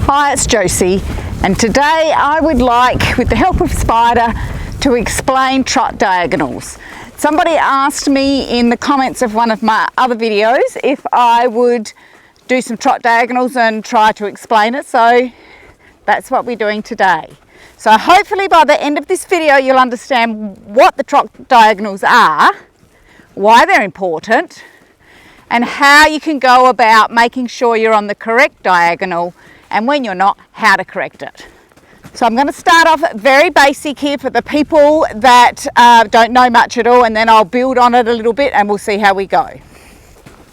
Hi, it's Josie, and today I would like, with the help of Spider, to explain trot diagonals. Somebody asked me in the comments of one of my other videos if I would do some trot diagonals and try to explain it, so that's what we're doing today. So hopefully by the end of this video you'll understand what the trot diagonals are, why they're important, and how you can go about making sure you're on the correct diagonal, and when you're not, how to correct it. So I'm going to start off very basic here for the people that don't know much at all, and then I'll build on it a little bit and we'll see how we go.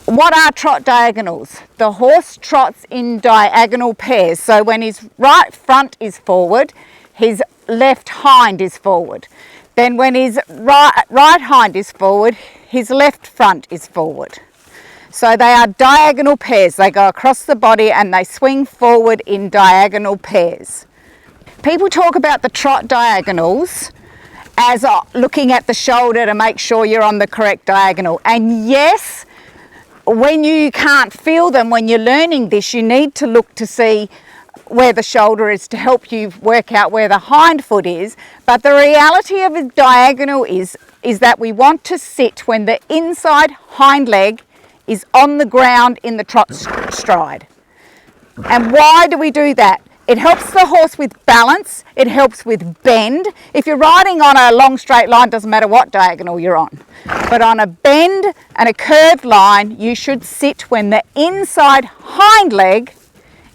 What are trot diagonals? The horse trots in diagonal pairs. So when his right front is forward, his left hind is forward. Then when his right hind is forward, his left front is forward. So they are diagonal pairs. They go across the body and they swing forward in diagonal pairs. People talk about the trot diagonals as looking at the shoulder to make sure you're on the correct diagonal. And yes, when you can't feel them when you're learning this, you need to look to see where the shoulder is to help you work out where the hind foot is. But the reality of a diagonal is that we want to sit when the inside hind leg is on the ground in the trot stride. And why do we do that? It helps the horse with balance, it helps with bend. If you're riding on a long straight line, doesn't matter what diagonal you're on. But on a bend and a curved line, you should sit when the inside hind leg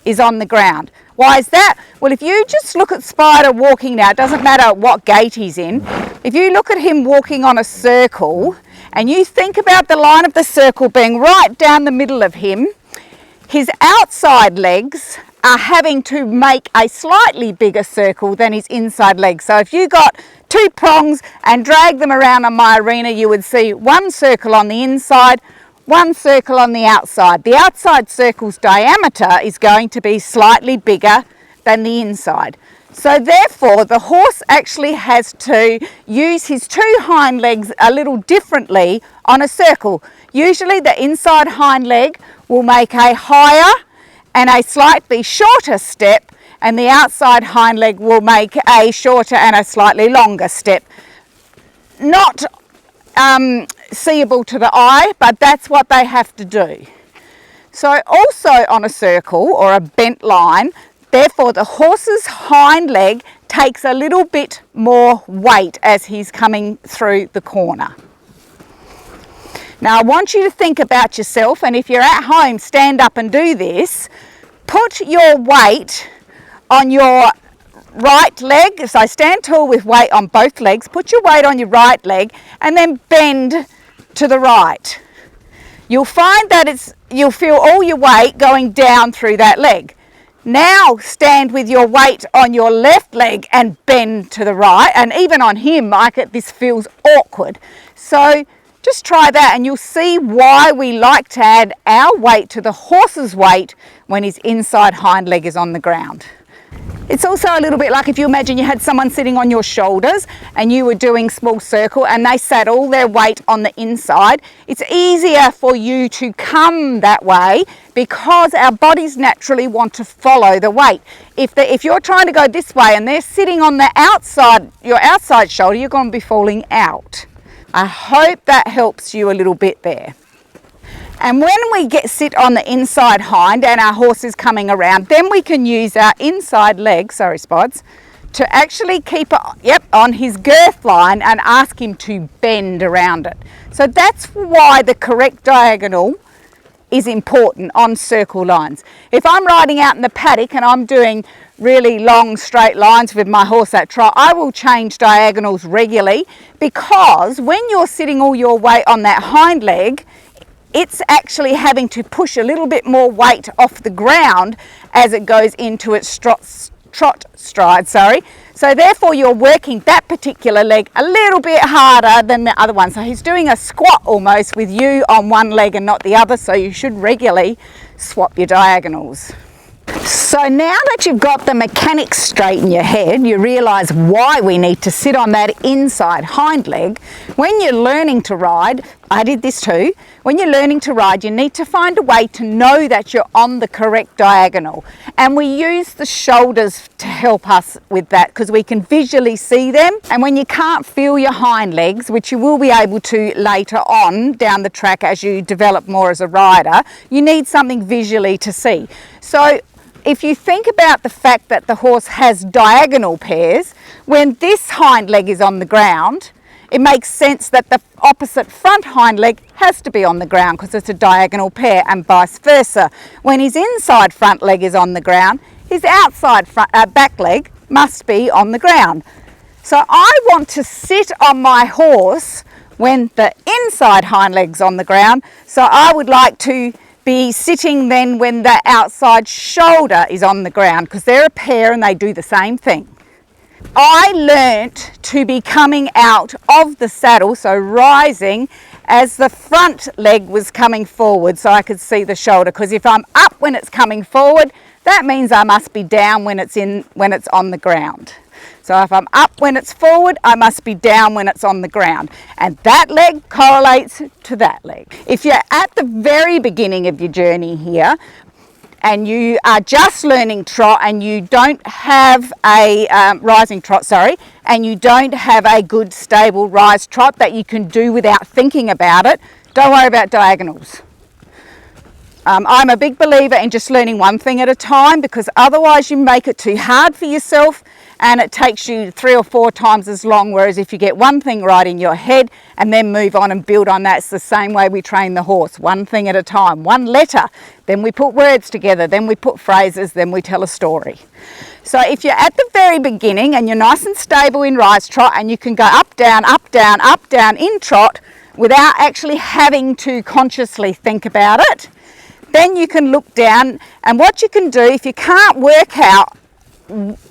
is on the ground. Why is that? Well, if you just look at Spider walking now, it doesn't matter what gait he's in. If you look at him walking on a circle, and you think about the line of the circle being right down the middle of him, his outside legs are having to make a slightly bigger circle than his inside legs. So if you got two prongs and drag them around on my arena, you would see one circle on the inside, one circle on the outside. The outside circle's diameter is going to be slightly bigger than the inside. So therefore, the horse actually has to use his two hind legs a little differently on a circle. Usually the inside hind leg will make a higher and a slightly shorter step, and the outside hind leg will make a shorter and a slightly longer step. Not seeable to the eye, but that's what they have to do. So also on a circle or a bent line, therefore the horse's hind leg takes a little bit more weight as he's coming through the corner. Now I want you to think about yourself, and if you're at home, stand up and do this. Put your weight on your right leg, so stand tall with weight on both legs. Put your weight on your right leg and then bend to the right. You'll find that you'll feel all your weight going down through that leg. Now stand with your weight on your left leg and bend to the right, and even on him, this feels awkward. So just try that and you'll see why we like to add our weight to the horse's weight when his inside hind leg is on the ground. It's also a little bit like if you imagine you had someone sitting on your shoulders and you were doing small circle and they sat all their weight on the inside. It's easier for you to come that way because our bodies naturally want to follow the weight. If you're trying to go this way and they're sitting on the outside, your outside shoulder, you're going to be falling out. I hope that helps you a little bit there. And when we sit on the inside hind and our horse is coming around, then we can use our inside leg, sorry Spods, to actually keep it on his girth line and ask him to bend around it. So that's why the correct diagonal is important on circle lines. If I'm riding out in the paddock and I'm doing really long straight lines with my horse at trot, I will change diagonals regularly, because when you're sitting all your weight on that hind leg, it's actually having to push a little bit more weight off the ground as it goes into its trot stride. So therefore you're working that particular leg a little bit harder than the other one. So he's doing a squat almost with you on one leg and not the other, so you should regularly swap your diagonals. So So now that you've got the mechanics straight in your head, you realise why we need to sit on that inside hind leg. When you're learning to ride, I did this too, when you're learning to ride, you need to find a way to know that you're on the correct diagonal. And we use the shoulders to help us with that because we can visually see them. And when you can't feel your hind legs, which you will be able to later on down the track as you develop more as a rider, you need something visually to see. So if you think about the fact that the horse has diagonal pairs, when this hind leg is on the ground, it makes sense that the opposite front hind leg has to be on the ground because it's a diagonal pair, and vice versa. When his inside front leg is on the ground, his outside back leg must be on the ground. So I want to sit on my horse when the inside hind leg's on the ground, so I would like to be sitting then when the outside shoulder is on the ground because they're a pair and they do the same thing. I learnt to be coming out of the saddle, so rising as the front leg was coming forward so I could see the shoulder, because if I'm up when it's coming forward, that means I must be down when it's on the ground. So if I'm up when it's forward, I must be down when it's on the ground. And that leg correlates to that leg. If you're at the very beginning of your journey here, and you are just learning trot and you don't have a rising trot, and you don't have a good stable rise trot that you can do without thinking about it, don't worry about diagonals. I'm a big believer in just learning one thing at a time, because otherwise you make it too hard for yourself and it takes you 3 or 4 times as long, whereas if you get one thing right in your head and then move on and build on that, it's the same way we train the horse, one thing at a time, one letter, then we put words together, then we put phrases, then we tell a story. So if you're at the very beginning and you're nice and stable in rise trot and you can go up, down, up, down, up, down in trot without actually having to consciously think about it, then you can look down, and what you can do if you can't work out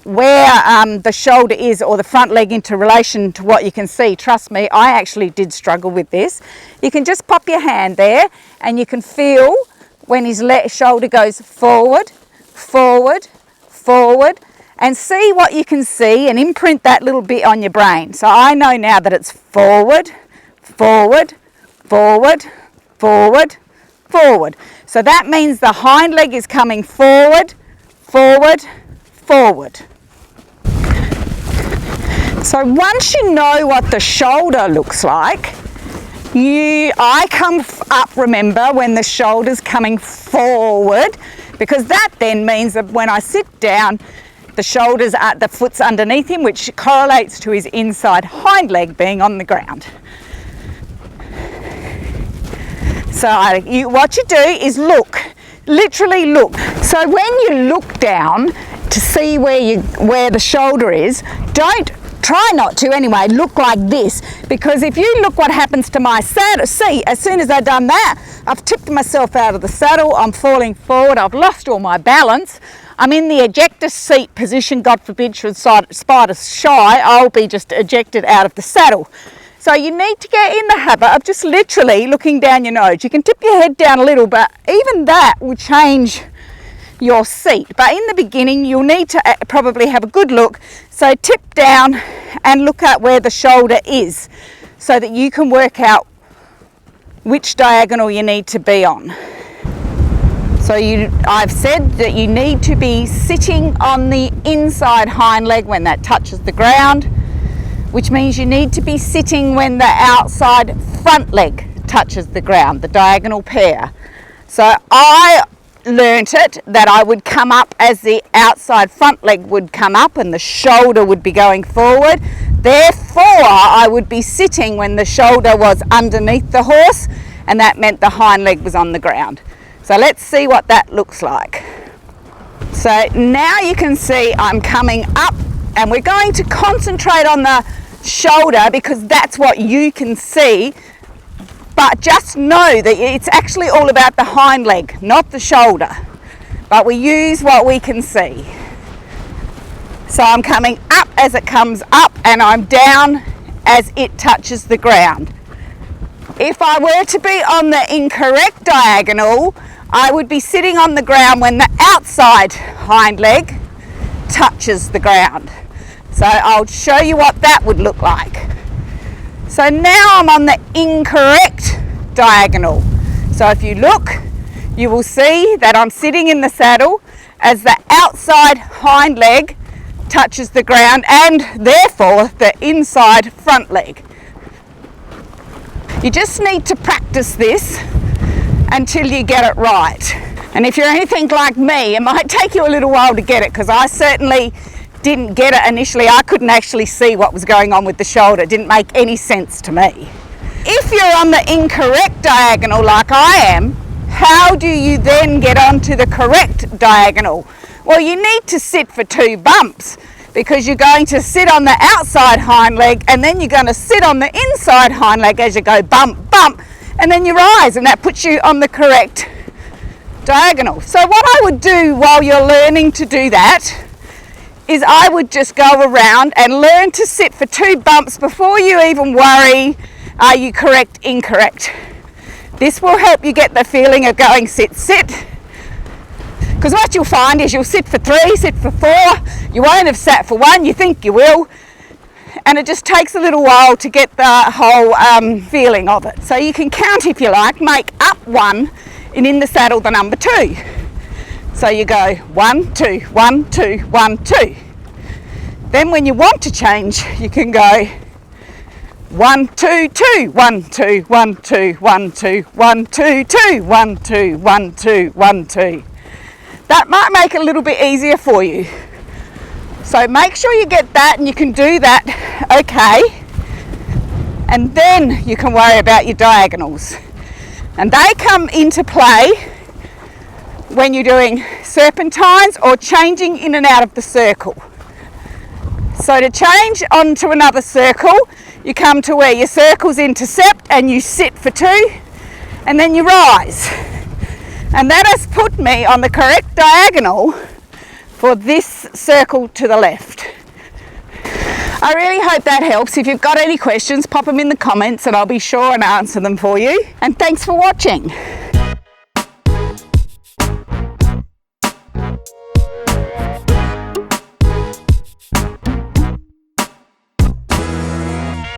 where the shoulder is or the front leg into relation to what you can see, trust me, I actually did struggle with this. You can just pop your hand there and you can feel when his shoulder goes forward, forward, forward, and see what you can see and imprint that little bit on your brain. So I know now that it's forward, forward, forward, forward, forward. So that means the hind leg is coming forward, forward, forward. So once you know what the shoulder looks like, I come up, remember, when the shoulder's coming forward, because that then means that when I sit down, the shoulders are, the foot's underneath him, which correlates to his inside hind leg being on the ground. So what you do is look, literally look. So when you look down to see where the shoulder is, try not to anyway, look like this, because if you look what happens to my saddle, see, as soon as I've done that, I've tipped myself out of the saddle, I'm falling forward, I've lost all my balance, I'm in the ejector seat position, God forbid should spider shy, I'll be just ejected out of the saddle. So you need to get in the habit of just literally looking down your nose. You can tip your head down a little, but even that will change your seat. But in the beginning, you'll need to probably have a good look. So tip down and look at where the shoulder is so that you can work out which diagonal you need to be on. So I've said that you need to be sitting on the inside hind leg when that touches the ground, which means you need to be sitting when the outside front leg touches the ground, the diagonal pair. So I learnt it that I would come up as the outside front leg would come up and the shoulder would be going forward. Therefore, I would be sitting when the shoulder was underneath the horse, and that meant the hind leg was on the ground. So let's see what that looks like. So now you can see I'm coming up, and we're going to concentrate on the shoulder because that's what you can see, but just know that it's actually all about the hind leg, not the shoulder, but we use what we can see. So I'm coming up as it comes up and I'm down as it touches the ground. If I were to be on the incorrect diagonal, I would be sitting on the ground when the outside hind leg touches the ground. So I'll show you what that would look like. So now I'm on the incorrect diagonal. So if you look, you will see that I'm sitting in the saddle as the outside hind leg touches the ground and therefore the inside front leg. You just need to practice this until you get it right. And if you're anything like me, it might take you a little while to get it, because I certainly didn't get it initially. I couldn't actually see what was going on with the shoulder. It didn't make any sense to me. If you're on the incorrect diagonal like I am, how do you then get onto the correct diagonal? Well, you need to sit for 2 bumps, because you're going to sit on the outside hind leg and then you're going to sit on the inside hind leg as you go bump, bump, and then you rise, and that puts you on the correct diagonal. So what I would do while you're learning to do that is I would just go around and learn to sit for 2 bumps before you even worry, are you correct, incorrect. This will help you get the feeling of going sit, sit. Because what you'll find is you'll sit for 3, sit for 4, you won't have sat for 1, you think you will, and it just takes a little while to get the whole feeling of it. So you can count if you like, make up 1 and in the saddle the number 2. So you go 1, 2, 1, 2, 1, 2. Then when you want to change, you can go 1, 2, 2, 1, 2, 1, 2, 1, 2, 1, 2, 2, 1, 2, 1, 2, 1, 2. That might make it a little bit easier for you. So make sure you get that and you can do that okay. And then you can worry about your diagonals. And they come into play when you're doing serpentines or changing in and out of the circle. So to change onto another circle, you come to where your circles intercept and you sit for 2 and then you rise. And that has put me on the correct diagonal for this circle to the left. I really hope that helps. If you've got any questions, pop them in the comments and I'll be sure and answer them for you. And thanks for watching.